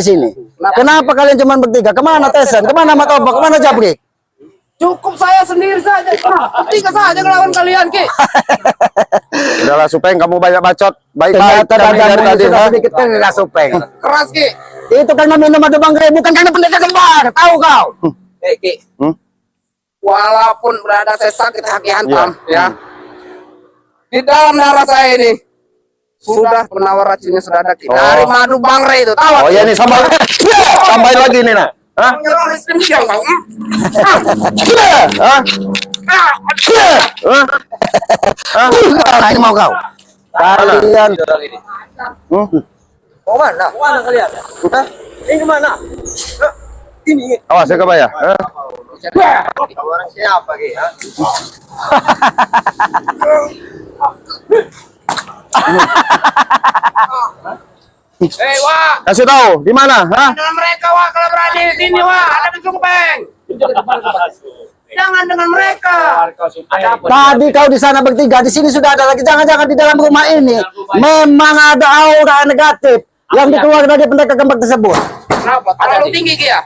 di sini. Kenapa kalian cuma bertiga? Kemana Tesan? Kemana Matoba? Kemana Jabrik? Cukup saya sendiri saja. Bertiga saja ngelawan kalian, Ki. Udahlah Supeng, kamu banyak bacot. Baik-baik Ternyata kami dari dadamu tadi. sudah Ha? sedikit keras, Supeng. Keras, Ki. Itu karena minum madu bangkai, bukan karena pendekar kembar. Tahu kau? Ki. Hmm? Walaupun berada saya sakit hati hantam, Iya. ya. Di dalam darah saya ini sudah penawar racunnya sudah ada, Ki. Dari madu bangre itu, tahu? Oh ya nih sambal. Tambahin lagi nih nak. Hah? Menyerang istri dia, Kang. Hah? Hah? Ini mau kau? Kalian. Mau mana? Mana kalian? Hah? Ini kemana? Ini. Awas saya kebaya. Orang siapa, Ki? Wah. Kasih tahu di mana? Hah? Dengan mereka, Wah, kalau berani di sini, Wah, ada Supeng. Jangan dengan mereka. Tadi kau di sana bertiga, di sini sudah ada lagi. Jangan-jangan di dalam rumah ini memang ada aura negatif yang dikeluarkan dari pendekar kembar tersebut. Kenapa? Terlalu tinggi, Ki, ya?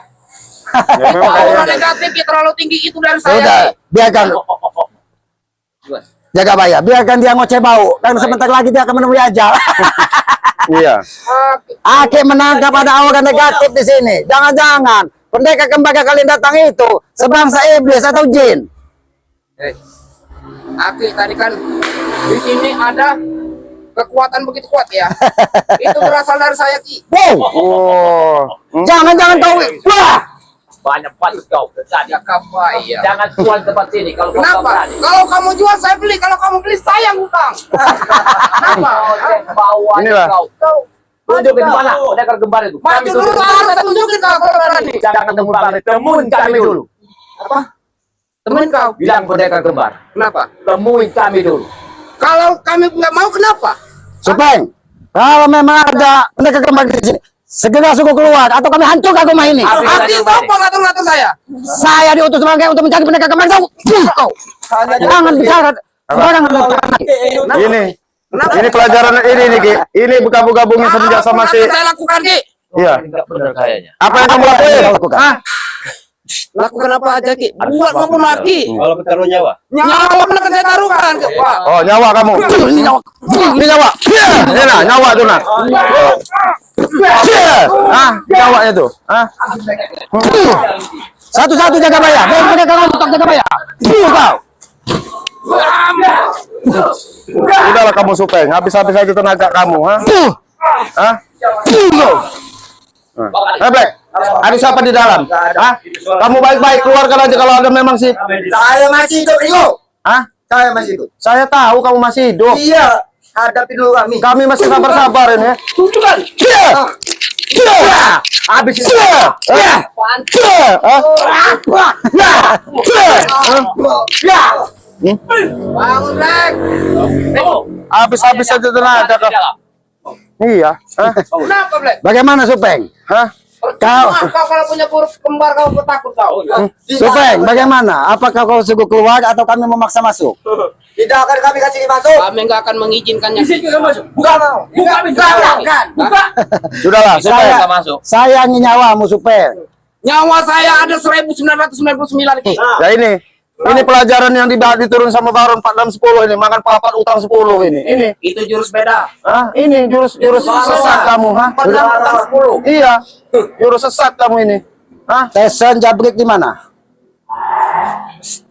Ya, memang Aura kayaknya. negatif, Ki, terlalu tinggi itu dari saya. Sudah, Ki. biarkan. Jaga Baya, biarkan dia ngoceh bau. Dan sebentar lagi dia akan menemui ajal. Iya. Ake menangkap ada aura negatif di sini. Jangan-jangan pendekar kembar yang kalian datang itu sebangsa iblis atau jin. Aki, tadi kan di sini ada kekuatan begitu kuat, ya. Itu berasal dari saya, Ki. Wow, Oh. jangan-jangan kau. Wah, Banyak banget kau tadi. Ya, kabar, iya. Jangan jual tempat sini kalau kau Kenapa? berani. Kalau kamu jual saya beli, kalau kamu beli saya yang hutang. Kenapa? Bawa Inilah. kau. Tunjukin di mana pendekar kembar itu. Maju Kami dulu, tunjukin. harus tunjukin kau kalau berani. Jangan kembar, temuin kami dulu. Apa? Temen kau. Bilang pendekar kembar, Kenapa? temuin kami dulu. Kalau kami nggak mau, kenapa? Supeng, kalau memang ada pendekar kembar di sini, segera suku keluar atau kami hancurkan rumah ini. Aki, apa ngatur-ngatur saya? Saya diutus sebagai untuk mencari pendekar kembar. Kau jangan bicara sembarangan. Ini. Ini pelajaran ini nih Ki. Ini bergabung-gabungin semenjak sama si. Saya lakukan, Ki. Iya. Enggak benar kayaknya. Apa yang kamu lakukan? Hah? Lakukan apa aja, Ki? Buat maupun mati. Kalau bertaruh nyawa. Nyawa pernah saya taruhkan, Ki. Wah. Oh nyawa kamu. Ini nyawa. Ini nyawa. Ini nah nyawa tuh nak. Ah nyawanya tuh. Ah. Satu-satu jaga Baya. Biar pendekar kau untuk jaga Baya. Kau. Udahlah kamu Supeng. Habis-habis aja tenaga kamu. Hah? Hah? Black. Ada siapa di dalam? Hah? Kamu baik-baik keluarkan aja kalau ada memang sih. Saya masih hidup, Ringo. Hah? Saya masih hidup. Saya tahu kamu masih hidup. Iya, hadapi dulu kami. Kami masih sabar-sabar ini. Tunjukkan. Habis itu. Bangun, Black. Habis-habis aja tenaga kau. Iya. Hah? Kenapa, Black? Bagaimana Supeng? Hah? Kau kalau punya buruk kembar kau takut kau. Supeng, bagaimana? Apakah kau sungguh keluar atau kami memaksa masuk? Tidak akan kami kasih masuk. Kami nggak akan mengizinkannya. Buka mau. Buka. Sudahlah, Supeng. Sayangi nyawamu Supeng. Nyawa saya ada 1999, Ki. Ya ini pelajaran yang diturun sama Baron 4610 ini, makan papat utang 10 ini. Ini. Itu jurus beda. Ah, ini jurus sesat kamu, ha? Utang 10. Iya. Jurus sesat kamu ini. Hah? Tesan Jabrik di mana?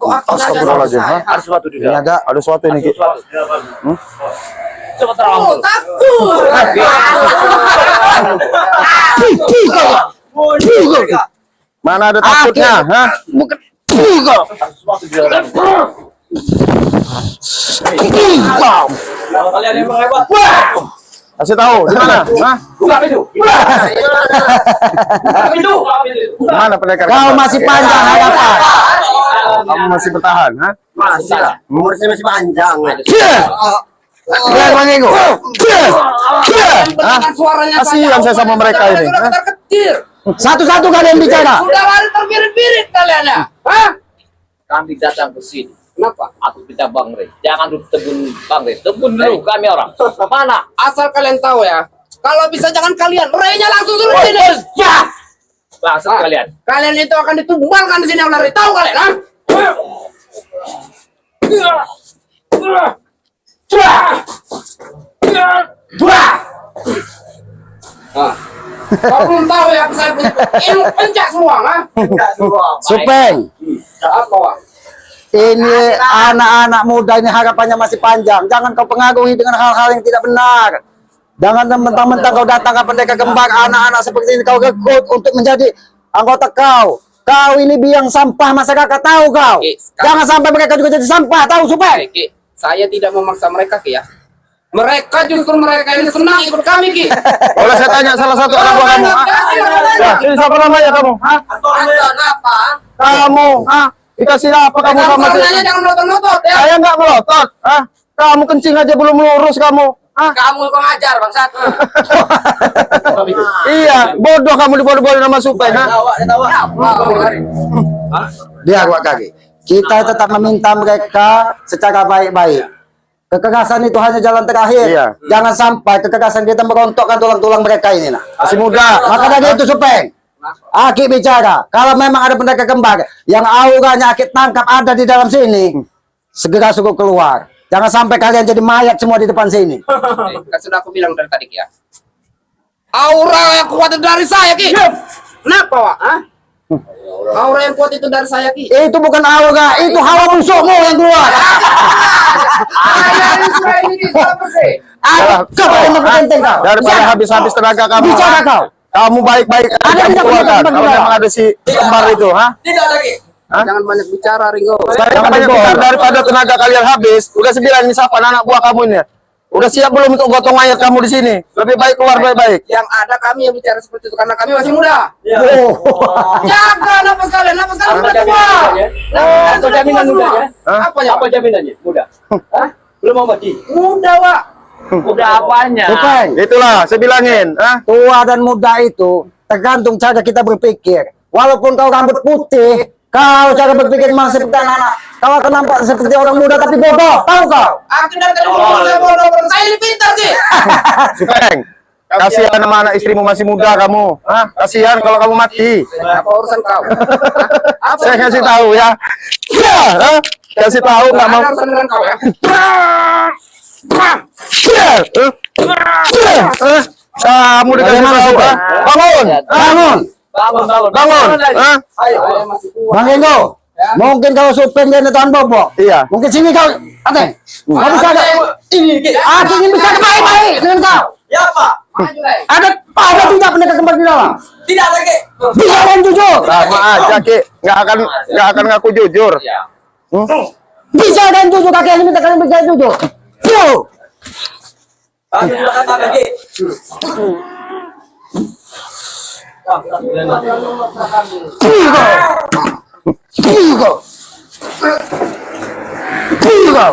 Astagfirullahaladzim, ha? Ada sesuatu di Ini dalam. ada Sesuatu ini, Ki. Coba terang. Oh, takut. Mana ada takutnya, ha? Bukan. Sesuatu di dalam. Kalau kalian emang hebat. Kasih tahu, di mana? Hah? Buka pintu. Buka pintu. Di mana pendekar? Kau kembar? masih panjang hadapan. Kamu masih bertahan, ha? Masih lah. Umur saya masih panjang. Biar mengiku. Hah? Suaranya Kasihan saya sama mereka ini, Sudah ha? kecil. Satu-satu kalian bicara. Sudah lari terbirit-birit kalian ya. Hah? Kami datang ke sini. Kenapa? Aku minta Bang Rey. Jangan dulu tebun Bang Rey. Tebun dulu kami orang. Mana? Asal kalian tahu ya, Kalau bisa jangan kalian, Rey-nya langsung suruh sini. Ya. Bangsat kalian. Kalian itu akan ditumbalkan di sini oleh Rey. Tahu kalian, ha? Kau belum tahu ya, saya punya ilmu pencak semua, ha? Supeng, Apa, Wak? ini anak-anak muda ini harapannya masih panjang. Jangan kau pengaruhi dengan hal-hal yang tidak benar. Jangan mentang-mentang kau datang ke pendekar kembar, anak-anak seperti ini kau rekrut untuk menjadi anggota kau. Kau ini biang sampah masyarakat, tahu kau? Jangan sampai mereka juga jadi sampah, tahu Supeng? Ki, saya tidak memaksa mereka, Ki, ya. Mereka justru mereka ini senang ikut kami, Ki. Boleh saya tanya salah satu anak buah kamu? Ya, ini siapa namanya kamu? Anton apa? Kamu, dikasih apa kamu sama Kamu si? nanya jangan melotot-melotot, ya. Saya nggak melotot, Kamu kencing aja belum lurus kamu. Kamu pengajar, bangsat. Iya, bodoh kamu dibodoh-bodoh nama Supeng, Dia gua kaki. Kita tetap meminta mereka secara baik-baik. Kekerasan itu hanya jalan terakhir. Iya. Jangan sampai kekerasan kita merontokkan tulang-tulang mereka ini. Nah. masih muda. Maka dari itu Supeng, Aki bicara, kalau memang ada pendekar kembar yang auranya Aki tangkap ada di dalam sini, segera suruh keluar. Jangan sampai kalian jadi mayat semua di depan sini. Kan sudah aku bilang dari tadi, Ki, ya. Aura yang kuat itu dari saya, Ki. Kenapa, Wak? Aura yang kuat itu dari saya, Ki. Itu bukan aura, itu hawa musuhmu yang keluar. Saya ini sudah ini, Ki. Siapa sih? Kau yang berpenting kau. Daripada habis-habis tenaga kamu. Bicara kau. Kamu baik-baik aja Ada kamu tidak keluarkan. pendekar Kalau kembar? memang ada si kembar itu, Tidak lagi. Jangan banyak bicara, Ringo. Saya banyak bicara daripada tenaga kalian habis. Udah sembilan ini siapa anak buah kamu ini? Udah siap belum untuk gotong mayat kamu di sini? Lebih baik keluar baik-baik. Yang ada kami yang bicara seperti itu karena kami masih muda. Oh. Jaga napas kalian udah tua. Apa jaminan mudanya? Apa ya? Apa jaminannya? Muda. Hah? Belum mau mati. Muda, Wak. Udah apanya? Supeng, Itulah saya bilangin, tua dan muda itu tergantung cara kita berpikir. Walaupun kau rambut putih, kau cara berpikir masih seperti anak-anak. Kau akan nampak seperti orang muda tapi bodoh, tahu kau? Aku dari tadi ngomong saya bodoh, saya ini pintar, Ki. Supeng. Kasihan sama anak istrimu masih muda kamu. Kasihan kalau kamu mati. Apa urusan kau? Apa Saya kasih tahu ya. Ya, kasih tahu nggak mau. ada urusan dengan kau, ya? Kamu dikasih tahu, bangun, Bangun, bangun. Ayo, saya masih tua. Bang Ego. Mungkin kalau Supeng dia tahan bobo. Iya. Mungkin sini kau, Ate. Kau bisa ada. Aku ingin bisa baik-baik dengan kau. Ya, Pak. Maju, Rey. Ada tidak pendekar kembar di dalam? Tidak lagi. Bisa dan jujur. Sama aja Ki, nggak akan ngaku jujur. Bisa dan jujur, kakek ini minta kalian bisa jujur. Yuk. Aku sudah kata lagi. Tigo. Tigo. Tigo.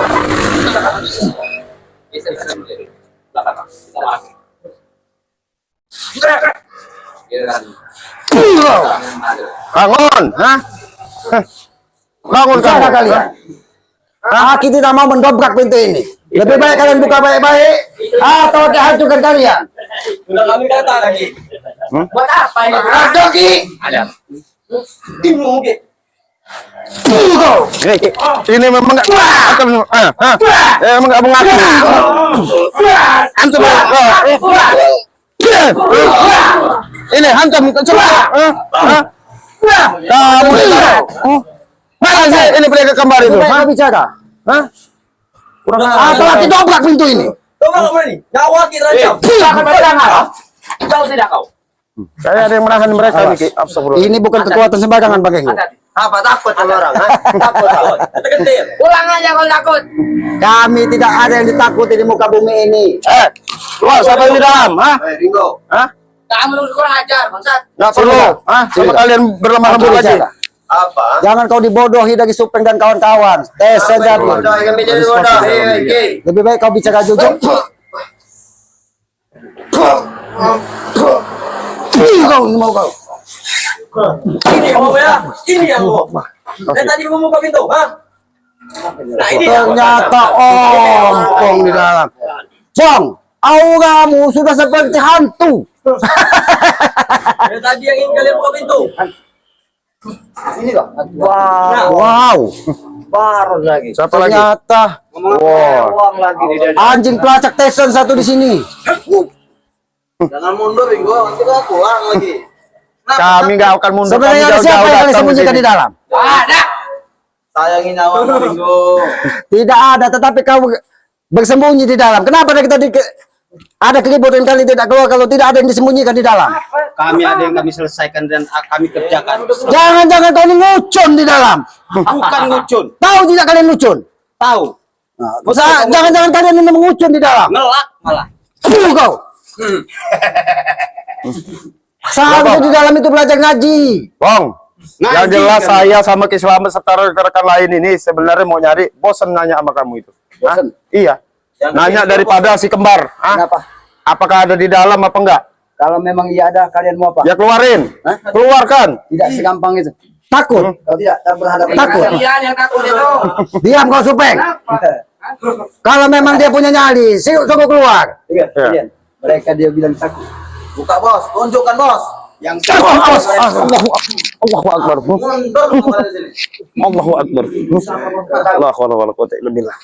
Bangun, bangun Bicara kamu. kalian. Aki tidak mau mendobrak pintu ini. Lebih baik kalian buka baik-baik atau dihancurkan kalian. Sudah kami kata lagi. Buat apa ini? Ada Ki. Timu, Ki. Tigo. Ini memang nggak emang nggak mengaku. Antum, ini hantam coba. Kamu mana sih ini pendekar kembar itu? Mereka bicara. Kurang Atau lagi dobrak pintu ini. Tunggu kamu ini. Nyawa kita rancam. Tahu tidak kau? Saya ada yang menahan mereka nih, Ki. Astagfirullah. Ini bukan kekuatan sembarangan Bang Ego. Apa takut sama orang? Takut. Kegentir. Pulang aja kalau takut. Kami tidak ada yang ditakuti di muka bumi ini. Keluar siapa yang di dalam? Ringo. Kamu harus kurang ajar, bangsat. Nggak perlu. Sama kalian berlemah lembut lagi. Apa? Jangan kau dibodohi dari Supeng dan kawan-kawan. Tes saja. Bodoh, kami jadi bodoh. Ki. Lebih baik kau bicara jujur. Kau ini mau kau. Ini kamu ya. Ini yang mau. Dan tadi kamu buka pintu, ha? Nah, ini yang Ternyata ompong di dalam. Cong, Auramu sudah seperti hantu. Dari tadi yang ingin kalian buka pintu. Ini loh. Nah, Wow. Baru lagi. Siapa lagi? Ternyata Uang lagi di dalam. anjing pelacak Tyson satu di sini. jangan mundur, Ringo. Nanti kau pulang lagi. Nah, Kami nggak akan mundur. Sebenarnya Kami siapa yang jauh-jauh kalian datang sembunyikan sini. di dalam? Ada. sayangin nyawamu, Ringo. Tidak ada, tetapi kau bersembunyi di dalam. Kenapa kita ada keributan kali tidak keluar kalau tidak ada yang disembunyikan di dalam? Kami ada yang kami selesaikan dan kami kerjakan. Jangan-jangan kau ini ngucun di dalam. Bukan ngucun. Tahu tidak kalian ngucun? Tahu. Jangan-jangan kalian ini mengucun di dalam. Ngelak malah. Kau. Seharusnya di dalam itu belajar ngaji. Bang, Ngaji yang jelas kan. saya sama Ki Slamet serta rekan-rekan lain ini sebenarnya mau nyari, bosen nanya sama kamu itu. Hah? Bosen? Iya. Yang Nanya ketiga, daripada si kembar. Hah? Kenapa? Apakah ada di dalam apa enggak? Kalau memang iya ada, kalian mau apa? Ya keluarin. Hah? Keluarkan. Tidak segampang itu. Takut. Kalau tidak, tak berhadapan. Takut. Kalian yang takut itu. Diam kau Supeng. Kalau memang dia punya nyali, suruh keluar. Ya. Mereka dia bilang takut. Buka, Bos. Tunjukkan, Bos. Yang Allahu Akbar. Mundur kembali sini. Allahu Akbar. La hawla wala quwwata illa billah.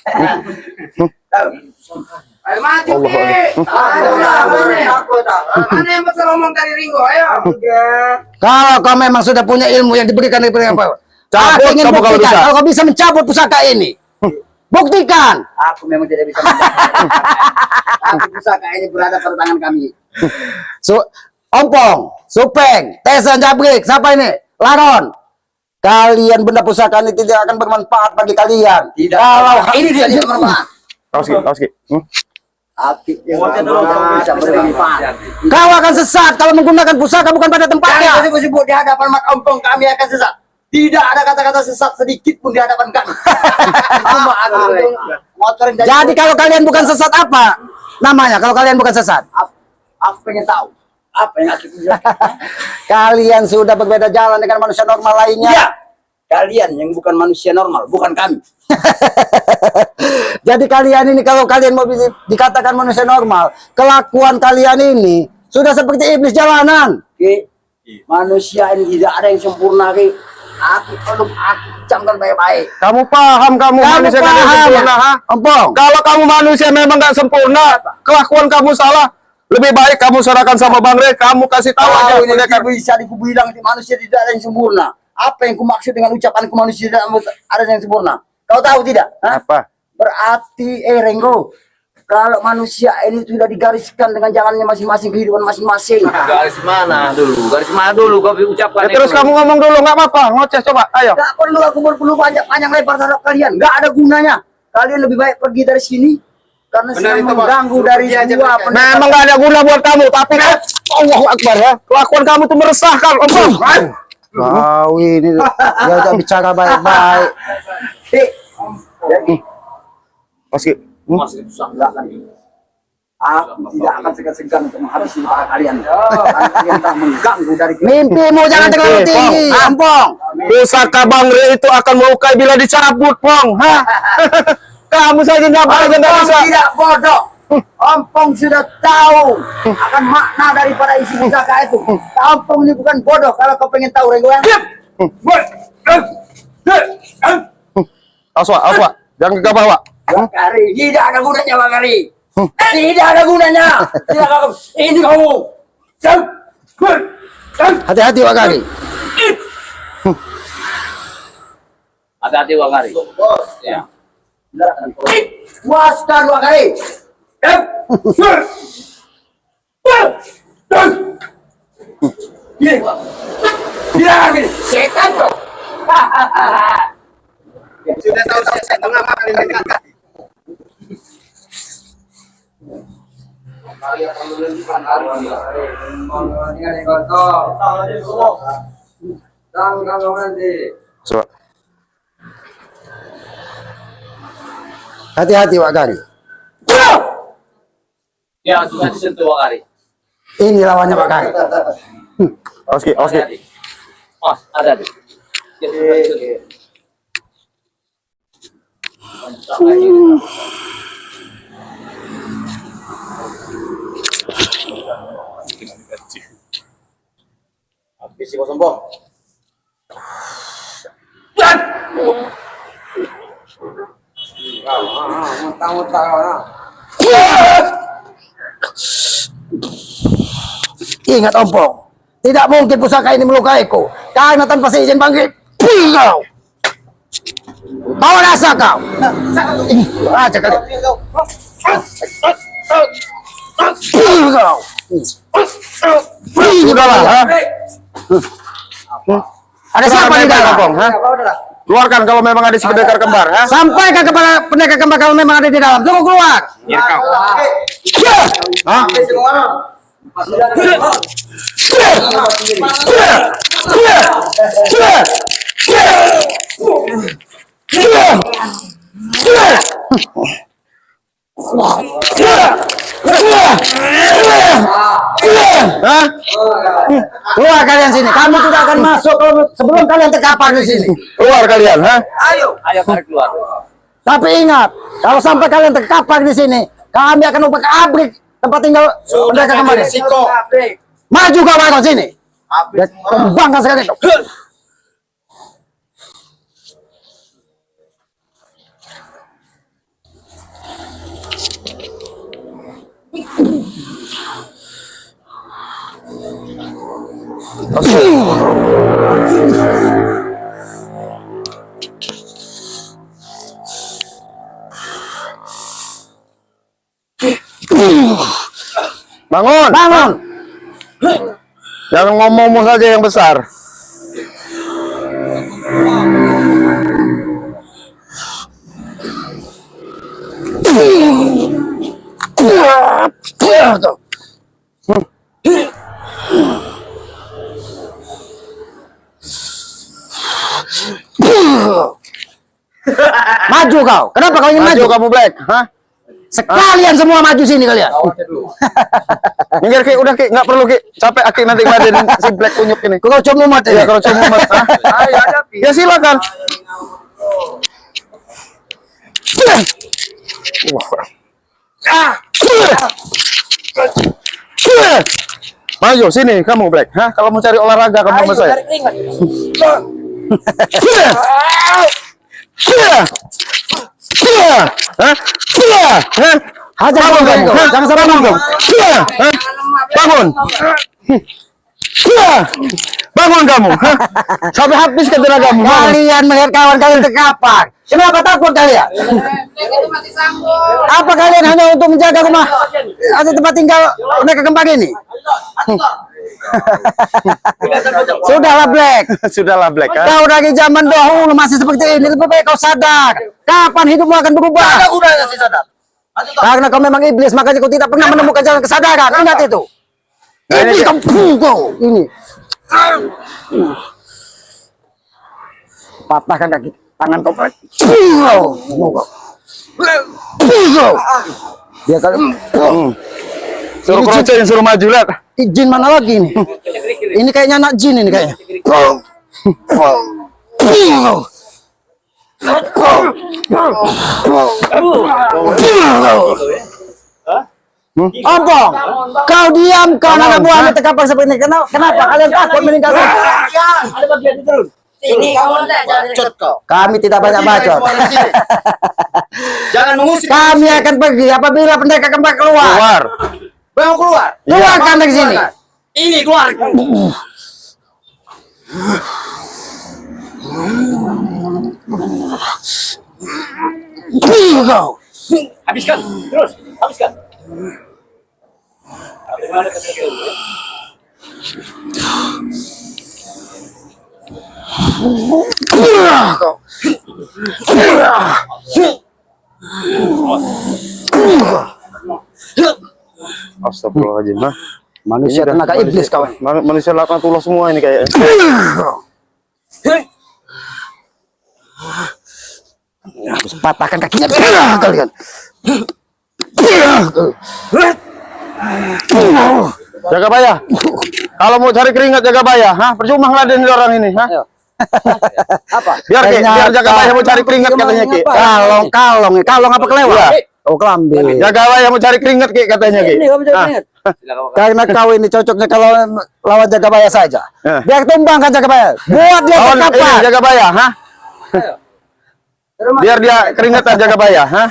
Ayo maju Allah Ki. Mana yang besar ngomong dari Ringo? Ayo. Kalau kau memang sudah punya ilmu yang diberikan dari apa? Cabut Aku ingin kamu kalau buktikan. bisa. Kalau kau bisa mencabut pusaka ini, buktikan. Aku memang tidak bisa mencabut. Tapi pusaka ini berada pada tangan kami. Ompong, Supeng, Tesan, Jabrik, siapa ini? Laron. Kalian benda pusaka ini tidak akan bermanfaat bagi kalian. Tidak. Kalau ini tidak bermanfaat. Kaos Ki. Akik yang bisa bermanfaat. Kau akan sesat kalau menggunakan pusaka bukan pada tempatnya. Jangan sebut-sebut di hadapan Mak Ompong kami akan sesat. Tidak ada kata-kata sesat sedikit pun di hadapan kami. Jadi kalau kalian bukan sesat apa namanya? Kalau kalian bukan sesat? Aku pengen tahu. Apa yang aku bilang? Kalian sudah berbeda jalan dengan manusia normal lainnya. Ya. Kalian yang bukan manusia normal, bukan kami. Jadi kalian ini kalau kalian mau dikatakan manusia normal, kelakuan kalian ini sudah seperti iblis jalanan. Manusia ini tidak ada yang sempurna, Ki. Aku camkan baik-baik. Kamu paham manusia nggak ada sempurna, ha? Ompong. Kalau kamu manusia memang nggak sempurna, kelakuan kamu salah. Lebih baik kamu serahkan sama Bang Rey, kamu kasih tahu aja ini pendekar. bisa dibilang manusia tidak ada yang sempurna. Apa yang kumaksud dengan ucapanku manusia tidak ada yang sempurna? Kau tahu tidak? Hah? Apa? Berarti Renggo, kalau manusia ini sudah digariskan dengan jalannya masing-masing, kehidupan masing-masing. Garis mana dulu? Garis mana dulu kau ucapkan Ya, terus itu? kamu ngomong dulu nggak apa-apa, ngoceh coba, ayo. Gak perlu aku perlu panjang lebar terhadap kalian. Gak ada gunanya. Kalian lebih baik pergi dari sini karena Benar sudah itu, Bos. mengganggu Suruh dari pergi aja dua mereka. Memang nggak ada guna buat kamu, tapi kan Allahu Akbar ya. Kelakuan kamu tuh meresahkan, Om. Wow, ini dia udah bicara baik-baik. Meski Aku tidak akan segan-segan untuk menghabisi para kalian. Kalian tak mengganggu dari mimpimu jangan terlalu Mimpi, tinggi, Pong. Ampong. pusaka Bang Rey itu akan melukai bila dicabut, Pong. Hah? Kamu saja nggak aja nggak Ompong bisa. tidak bodoh. Ompong sudah tahu akan makna daripada isi pusaka itu. Ompong ini bukan bodoh. Kalau kau pengen tahu, Renggo, ya. Awas, Wak. Jangan gegabah, Wak. Wakari, tidak ada gunanya, Wakari. Tidak ada gunanya. Tidak ada. Ini kamu. Hati-hati, Wakari. Hati-hati Wakari. Ya. Puaskan, Wakari. Gini, Pak. Bilang gini, setan, bro. Sudah tahu saya mengapa kalian dekat. Coba. Hati-hati, Wakari. Ya, sudah disentuh Wakari. Ini lawannya Wakari. Awas, Ki. Hati-hati. Oh, ada. Ya, sudah disentuh. Habis si kau sombong. Ingat Ompong, tidak mungkin pusaka ini melukaiku. Karena tanpa seizin bangkit, kau. Bawa rasa kau. Aja kali. Kau. Sudahlah, ha? Ada siapa di dalam? Ompong, ha? Keluarkan kalau memang ada si pendekar kembar, ha? Sampaikan kepada pendekar kembar kalau memang ada di dalam. Tunggu keluar. Biar kau. Ha? Hah? Keluar kalian sini. Kamu tidak akan masuk kalau sebelum kalian terkapar di sini. Keluar kalian, ha? Ayo tarik keluar. Tapi ingat, kalau sampai kalian terkapar di sini, kami akan ubah ke abrik tempat tinggal pendekar kembar. Resiko. Maju kau ke sini. Ya, kembangkan sekali. Bangun! Bangun. Jangan ngomong saja yang besar. Maju kau. Kenapa kau ingin Maju maju? kamu Black, ha? Sekalian semua maju sini kalian. Minggir Ki, udah Ki, nggak perlu Ki. Capek Aki nanti ngeladenin si Black kunyuk ini. Kau coba muat Ya ini. kalau cuma muat, ha? Ya silakan. Maju sini kamu Black, ha? Kalau mau cari olahraga kamu sama saya. Hajar Bangun kau, kamu, ha? jangan sampai Bangun bangun. kamu. Ha? Bangun. Bangun kamu, ha? Sampai habis tenagamu. Bangun. Kalian melihat kawan kalian terkapar. Kenapa takut kalian? Apa kalian hanya untuk menjaga rumah atau tempat tinggal mereka kembar ini? Sudahlah Black. Sudahlah Black, ha? Kau dari zaman dahulu masih seperti ini. Lebih baik kau sadar. Kapan hidupmu akan berubah? Udah kasih sadar. Karena kau memang iblis, makanya kau tidak pernah menemukan jalan kesadaran. Ingat itu. Iblis kau. Ini. Patahkan kaki tangan kau. Dia kalau Suruh kerocokin, suruh maju lihat. jin mana lagi ini? Ini kayaknya anak jin ini kayaknya. Ompong, kau diamkan anak buahmu terkapar seperti ini. Kenapa kalian takut meninggalkan? Ada bagian itu turun. Ini kamu bacot kau. Kami tidak banyak bacot. Jangan mengusik. Kami akan pergi apabila pendekar kembar keluar. Keluar. Mau keluar. Keluarkan dari sini. Ini keluar. Kau. Habiskan. Terus. Habiskan. Bagaimana kata itu? Astagfirullahaladzim, ha? Manusia tenaga iblis kawan. Manusia laknatullah semua ini kayaknya. Harus patahkan kakinya kalian. Jaga baya. Kalau mau cari keringat jaga baya, ha? Percuma ngeladenin orang ini, ha? Apa? Biar jaga baya mau cari keringat katanya Ki. Kalong apa kelewat? Iya. Oh kelambi. Jaga baya mau cari keringat Ki katanya Ki. Ini kamu cari Ah, keringat. Karena kau ini cocoknya kalau lawan Jagabaya saja. Eh. Biar tumbangkan Jagabaya. Buat dia Lawan terkapar. ini Jagabaya, ha? Biar dia keringetan Jagabaya, ha?